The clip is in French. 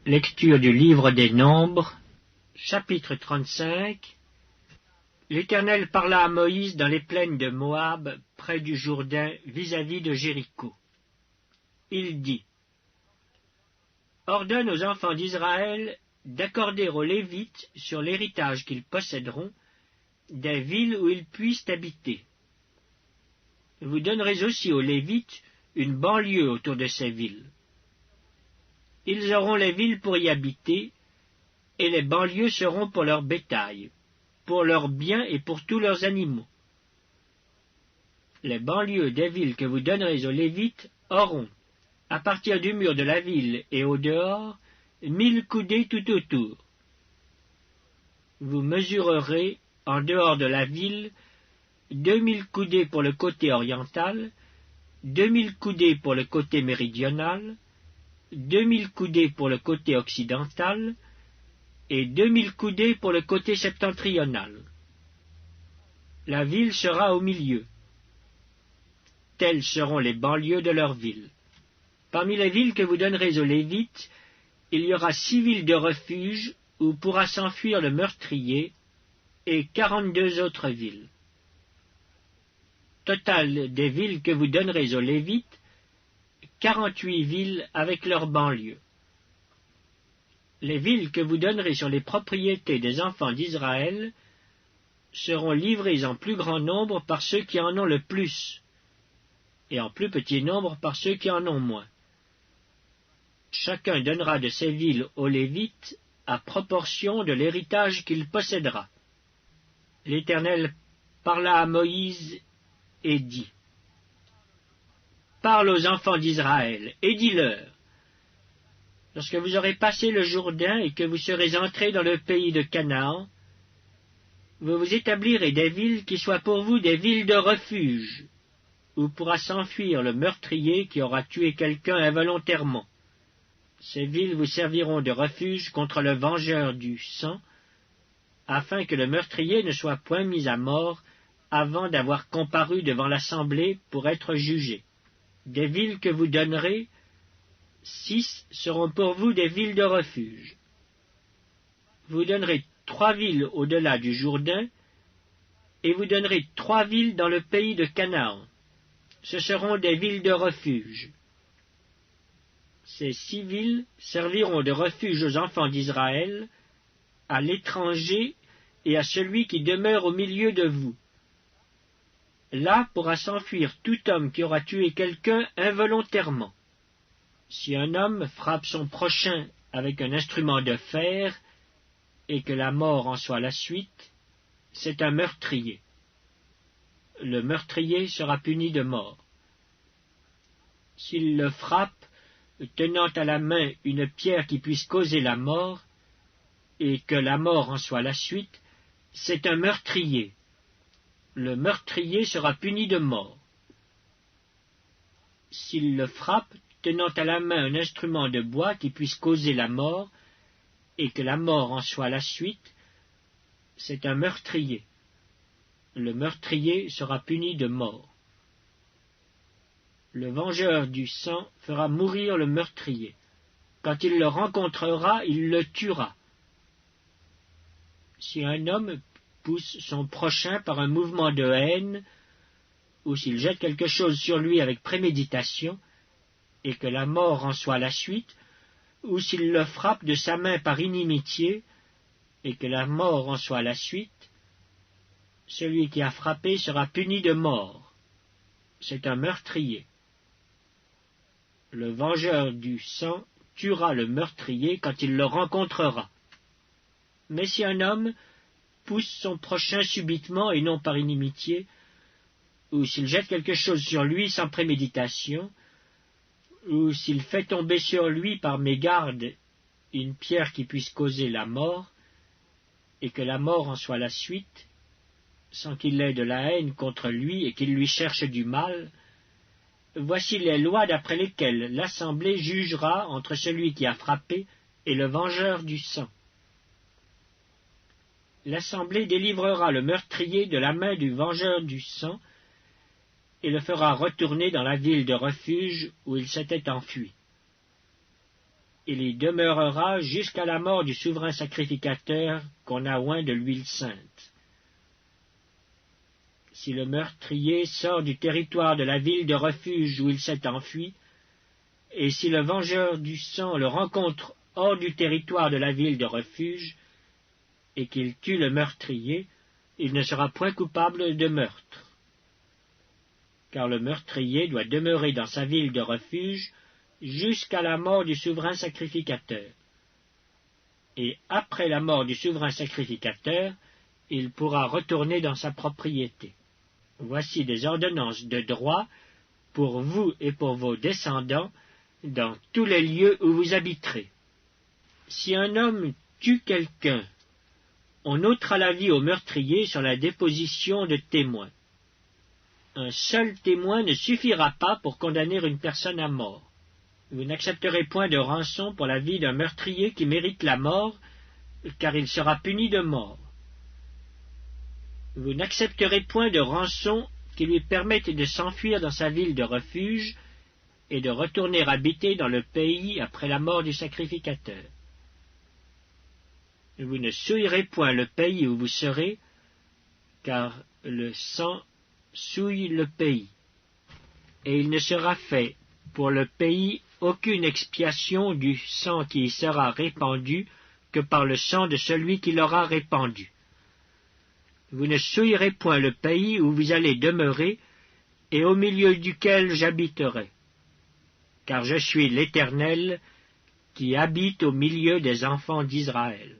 Lecture du livre des Nombres, chapitre 35. L'Éternel parla à Moïse dans les plaines de Moab, près du Jourdain, vis-à-vis de Jéricho. Il dit: Ordonne aux enfants d'Israël d'accorder aux Lévites, sur l'héritage qu'ils posséderont, des villes où ils puissent habiter. Vous donnerez aussi aux Lévites une banlieue autour de ces villes. Ils auront les villes pour y habiter, et les banlieues seront pour leur bétail, pour leurs biens et pour tous leurs animaux. Les banlieues des villes que vous donnerez aux Lévites auront, à partir du mur de la ville et au dehors, 1000 coudées tout autour. Vous mesurerez, en dehors de la ville, 2000 coudées pour le côté oriental, 2000 coudées pour le côté méridional, 2000 coudées pour le côté occidental et 2000 coudées pour le côté septentrional. La ville sera au milieu. Telles seront les banlieues de leur ville. Parmi les villes que vous donnerez aux Lévites, il y aura 6 villes de refuge où pourra s'enfuir le meurtrier et 42 autres villes. Total des villes que vous donnerez aux Lévites, 48 villes avec leurs banlieues. Les villes que vous donnerez sur les propriétés des enfants d'Israël seront livrées en plus grand nombre par ceux qui en ont le plus, et en plus petit nombre par ceux qui en ont moins. Chacun donnera de ces villes aux Lévites à proportion de l'héritage qu'il possédera. L'Éternel parla à Moïse et dit: Parle aux enfants d'Israël, et dis-leur: Lorsque vous aurez passé le Jourdain et que vous serez entrés dans le pays de Canaan, vous vous établirez des villes qui soient pour vous des villes de refuge, où pourra s'enfuir le meurtrier qui aura tué quelqu'un involontairement. Ces villes vous serviront de refuge contre le vengeur du sang, afin que le meurtrier ne soit point mis à mort avant d'avoir comparu devant l'assemblée pour être jugé. Des villes que vous donnerez, 6 seront pour vous des villes de refuge. Vous donnerez 3 villes au-delà du Jourdain, et vous donnerez 3 villes dans le pays de Canaan. Ce seront des villes de refuge. Ces 6 villes serviront de refuge aux enfants d'Israël, à l'étranger et à celui qui demeure au milieu de vous. Là pourra s'enfuir tout homme qui aura tué quelqu'un involontairement. Si un homme frappe son prochain avec un instrument de fer, et que la mort en soit la suite, c'est un meurtrier. Le meurtrier sera puni de mort. S'il le frappe, tenant à la main une pierre qui puisse causer la mort, et que la mort en soit la suite, c'est un meurtrier. Le meurtrier sera puni de mort. S'il le frappe, tenant à la main un instrument de bois qui puisse causer la mort, et que la mort en soit la suite, c'est un meurtrier. Le meurtrier sera puni de mort. Le vengeur du sang fera mourir le meurtrier. Quand il le rencontrera, il le tuera. Si un homme pousse son prochain par un mouvement de haine, ou s'il jette quelque chose sur lui avec préméditation, et que la mort en soit la suite, ou s'il le frappe de sa main par inimitié, et que la mort en soit la suite, celui qui a frappé sera puni de mort. C'est un meurtrier. Le vengeur du sang tuera le meurtrier quand il le rencontrera. Mais si un homme pousse son prochain subitement et non par inimitié, ou s'il jette quelque chose sur lui sans préméditation, ou s'il fait tomber sur lui par mégarde une pierre qui puisse causer la mort, et que la mort en soit la suite, sans qu'il ait de la haine contre lui et qu'il lui cherche du mal, voici les lois d'après lesquelles l'assemblée jugera entre celui qui a frappé et le vengeur du sang. L'assemblée délivrera le meurtrier de la main du vengeur du sang et le fera retourner dans la ville de refuge où il s'était enfui. il y demeurera jusqu'à la mort du souverain sacrificateur qu'on a oint de l'huile sainte. Si le meurtrier sort du territoire de la ville de refuge où il s'est enfui, et si le vengeur du sang le rencontre hors du territoire de la ville de refuge, et qu'il tue le meurtrier, il ne sera point coupable de meurtre. Car le meurtrier doit demeurer dans sa ville de refuge jusqu'à la mort du souverain sacrificateur. Et après la mort du souverain sacrificateur, il pourra retourner dans sa propriété. Voici des ordonnances de droit pour vous et pour vos descendants dans tous les lieux où vous habiterez. Si un homme tue quelqu'un, on ôtera la vie au meurtrier sur la déposition de témoins. Un seul témoin ne suffira pas pour condamner une personne à mort. Vous n'accepterez point de rançon pour la vie d'un meurtrier qui mérite la mort, car il sera puni de mort. Vous n'accepterez point de rançon qui lui permette de s'enfuir dans sa ville de refuge et de retourner habiter dans le pays après la mort du sacrificateur. Vous ne souillerez point le pays où vous serez, car le sang souille le pays, et il ne sera fait pour le pays aucune expiation du sang qui y sera répandu que par le sang de celui qui l'aura répandu. Vous ne souillerez point le pays où vous allez demeurer et au milieu duquel j'habiterai, car je suis l'Éternel qui habite au milieu des enfants d'Israël.